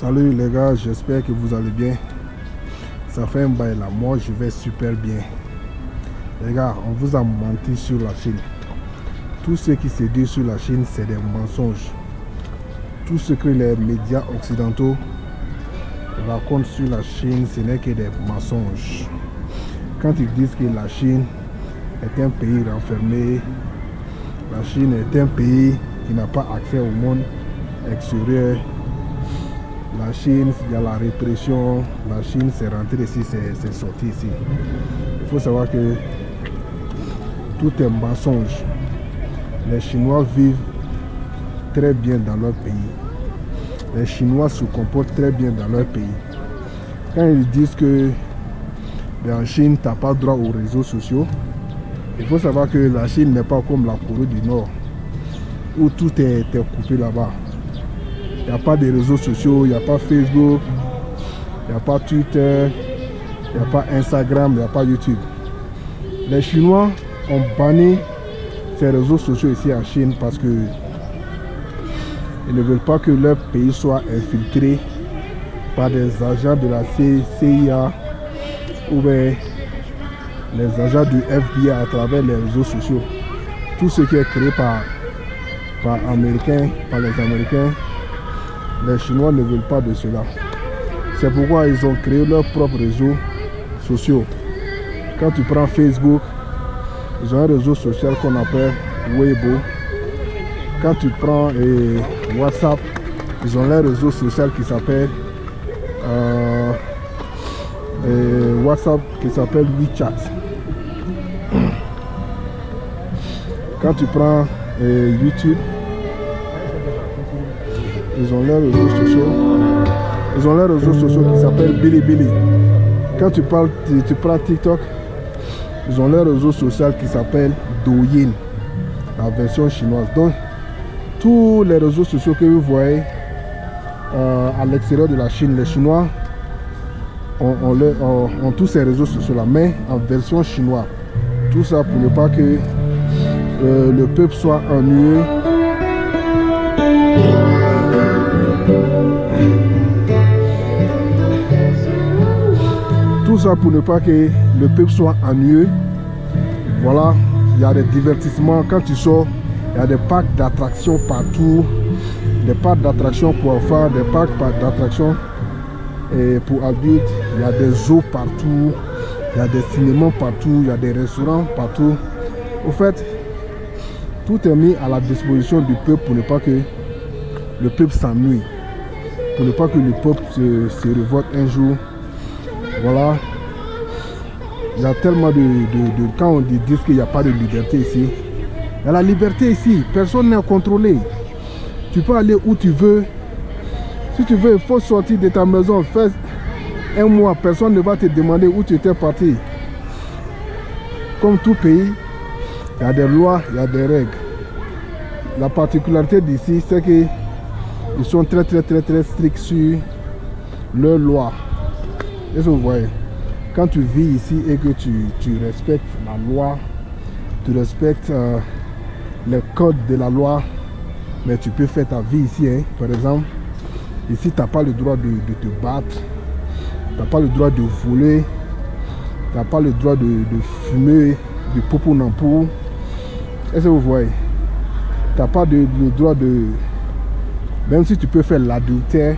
Salut les gars, j'espère que vous allez bien. Ça fait un bail là, moi je vais super bien. Les gars, on vous a menti sur la Chine. Tout ce qui se dit sur la Chine, c'est des mensonges. Tout ce que les médias occidentaux racontent sur la Chine, ce n'est que des mensonges. Quand ils disent que la Chine est un pays renfermé, la Chine est un pays qui n'a pas accès au monde extérieur, la Chine, il y a la répression, la Chine c'est rentré ici, c'est sorti ici. Il faut savoir que tout est mensonge. Les Chinois vivent très bien dans leur pays. Les Chinois se comportent très bien dans leur pays. Quand ils disent que en Chine, tu n'as pas droit aux réseaux sociaux, il faut savoir que la Chine n'est pas comme la Corée du Nord, où tout est coupé là-bas. Il n'y a pas de réseaux sociaux, il n'y a pas Facebook, il n'y a pas Twitter, il n'y a pas Instagram, il n'y a pas YouTube. Les Chinois ont banni ces réseaux sociaux ici en Chine parce que ils ne veulent pas que leur pays soit infiltré par des agents de la CIA ou bien les agents du FBI à travers les réseaux sociaux. Tout ce qui est créé par les Américains, les Chinois ne veulent pas de cela. C'est pourquoi ils ont créé leurs propres réseaux sociaux. Quand tu prends Facebook, ils ont un réseau social qu'on appelle Weibo. Quand tu prends WhatsApp, ils ont leur réseau social qui s'appelle WhatsApp qui s'appelle WeChat. Quand tu prends YouTube, ils ont leurs réseaux sociaux. Ils ont leurs réseaux sociaux qui s'appellent Bilibili. Quand tu prends TikTok, ils ont leur réseau social qui s'appelle Douyin, la version chinoise. Donc, tous les réseaux sociaux que vous voyez à l'extérieur de la Chine, les Chinois ont tous ces réseaux sociaux-là, mais en version chinoise. Tout ça pour ne pas que le peuple soit ennuyé. Tout ça pour ne pas que le peuple soit ennuyeux. Voilà, il y a des divertissements. Quand tu sors, il y a des parcs d'attractions partout. Des parcs d'attractions pour enfants, des parcs d'attractions pour adultes. Il y a des zoos partout. Il y a des cinémas partout. Il y a des restaurants partout. Au fait, tout est mis à la disposition du peuple pour ne pas que le peuple s'ennuie. Pour ne pas que le peuple se révolte un jour. Voilà. Il y a tellement quand on dit qu'il n'y a pas de liberté ici. Il y a la liberté ici. Personne n'est contrôlé. Tu peux aller où tu veux. Si tu veux, il faut sortir de ta maison. Fais un mois. Personne ne va te demander où tu étais parti. Comme tout pays, il y a des lois, il y a des règles. La particularité d'ici, c'est qu'ils sont très stricts sur leurs lois. Est-ce que vous voyez? Quand tu vis ici et que tu respectes la loi, tu respectes les codes de la loi, mais tu peux faire ta vie ici. Hein. Par exemple, ici, tu n'as pas le droit de te battre, tu n'as pas le droit de voler, tu n'as pas le droit de fumer du popo nampou. Est-ce que vous voyez? Tu n'as pas le droit de... Même si tu peux faire l'adultère,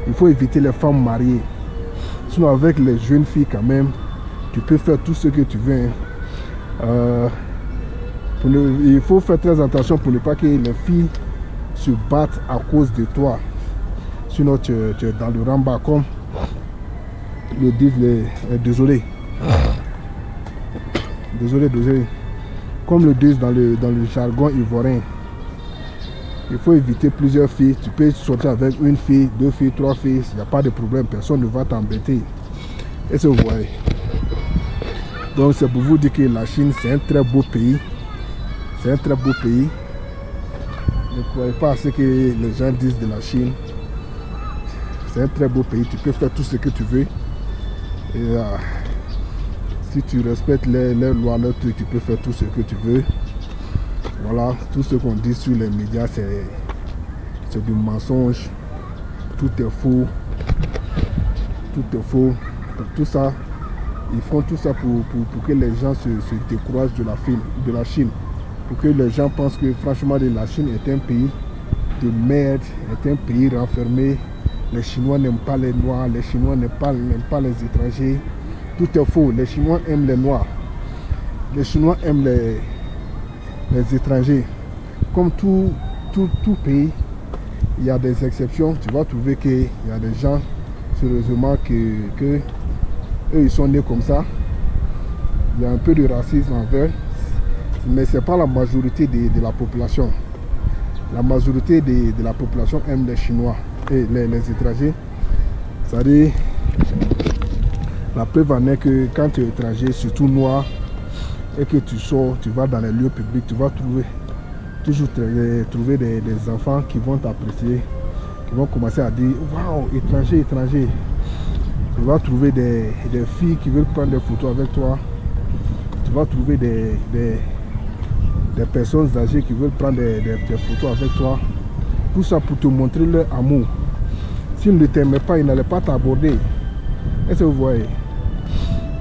il faut éviter les femmes mariées. Sinon, avec les jeunes filles, quand même, tu peux faire tout ce que tu veux. Hein. Il faut faire très attention pour ne pas que les filles se battent à cause de toi. Sinon, tu es dans le ramba, comme le disent désolé. Comme le disent dans le jargon ivoirien. Il faut éviter plusieurs filles. Tu peux sortir avec une fille, 2 filles, 3 filles. Il n'y a pas de problème. Personne ne va t'embêter. Et ce que vous voyez. Donc c'est pour vous dire que la Chine, c'est un très beau pays. C'est un très beau pays. Ne croyez pas à ce que les gens disent de la Chine. C'est un très beau pays. Tu peux faire tout ce que tu veux. Et si tu respectes les lois, leurs trucs, tu peux faire tout ce que tu veux. Voilà, tout ce qu'on dit sur les médias, c'est du mensonge. tout est faux. Tout est faux. Tout ça, ils font tout ça pour que les gens se découragent de la Chine. Pour que les gens pensent que franchement la Chine est un pays de merde, est un pays renfermé. Les Chinois n'aiment pas les Noirs, les Chinois n'aiment pas les étrangers. Tout est faux. Les Chinois aiment les Noirs. Les Chinois aiment les étrangers. Comme tout pays, il y a des exceptions. Tu vas trouver qu'il y a des gens, sérieusement, que eux, ils sont nés comme ça. Il y a un peu de racisme envers, mais ce n'est pas la majorité de la population. La majorité de la population aime les Chinois et les étrangers. C'est-à-dire, la preuve en est que quand tu es étranger, surtout noir, et que tu sors, tu vas dans les lieux publics, tu vas toujours trouver des enfants qui vont t'apprécier, qui vont commencer à dire « Waouh, étranger, étranger ». Tu vas trouver des filles qui veulent prendre des photos avec toi. Tu vas trouver des personnes âgées qui veulent prendre des photos avec toi. Tout ça pour te montrer leur amour. S'ils ne t'aimaient pas, ils n'allaient pas t'aborder. Est-ce que vous voyez?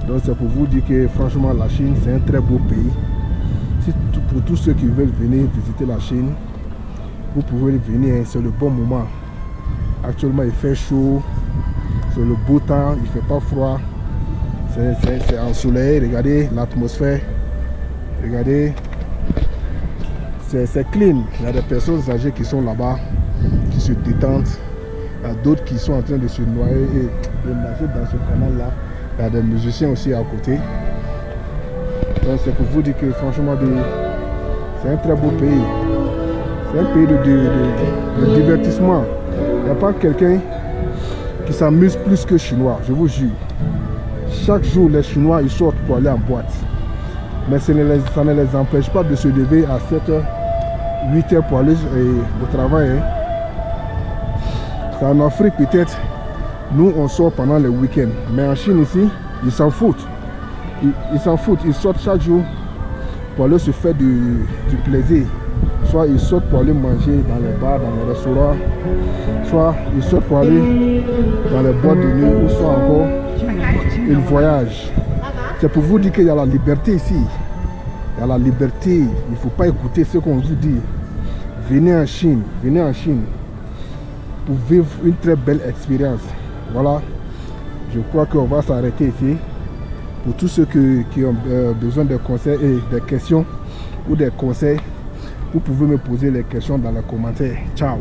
Donc c'est pour vous dire que franchement la Chine c'est un très beau pays. Pour tous ceux qui veulent venir visiter la Chine, vous pouvez venir, c'est le bon moment. Actuellement il fait chaud, c'est le beau temps, il ne fait pas froid. C'est ensoleillé, regardez l'atmosphère. Regardez, c'est clean. Il y a des personnes âgées qui sont là-bas, qui se détendent. Il y a d'autres qui sont en train de se noyer et de nager dans ce canal-là. Il y a des musiciens aussi à côté. Donc c'est pour vous dire que franchement, c'est un très beau pays. C'est un pays de divertissement. Il n'y a pas quelqu'un qui s'amuse plus que les Chinois, je vous jure. Chaque jour, les Chinois ils sortent pour aller en boîte. Mais ça ne les empêche pas de se lever à 7h, 8h pour aller au travail. Hein. C'est en Afrique peut-être. Nous, on sort pendant les week-ends. Mais en Chine ici, ils s'en foutent. Ils s'en foutent. Ils sortent chaque jour pour aller se faire du plaisir. Soit ils sortent pour aller manger dans les bars, dans les restaurants. Soit ils sortent pour aller dans les boîtes de nuit. Ou soit encore, ils voyagent. C'est pour vous dire qu'il y a la liberté ici. Il y a la liberté. Il ne faut pas écouter ce qu'on vous dit. Venez en Chine. Venez en Chine pour vivre une très belle expérience. Voilà. Je crois qu'on va s'arrêter ici. Pour tous ceux qui ont besoin de conseils et des questions ou des conseils, vous pouvez me poser les questions dans les commentaires. Ciao.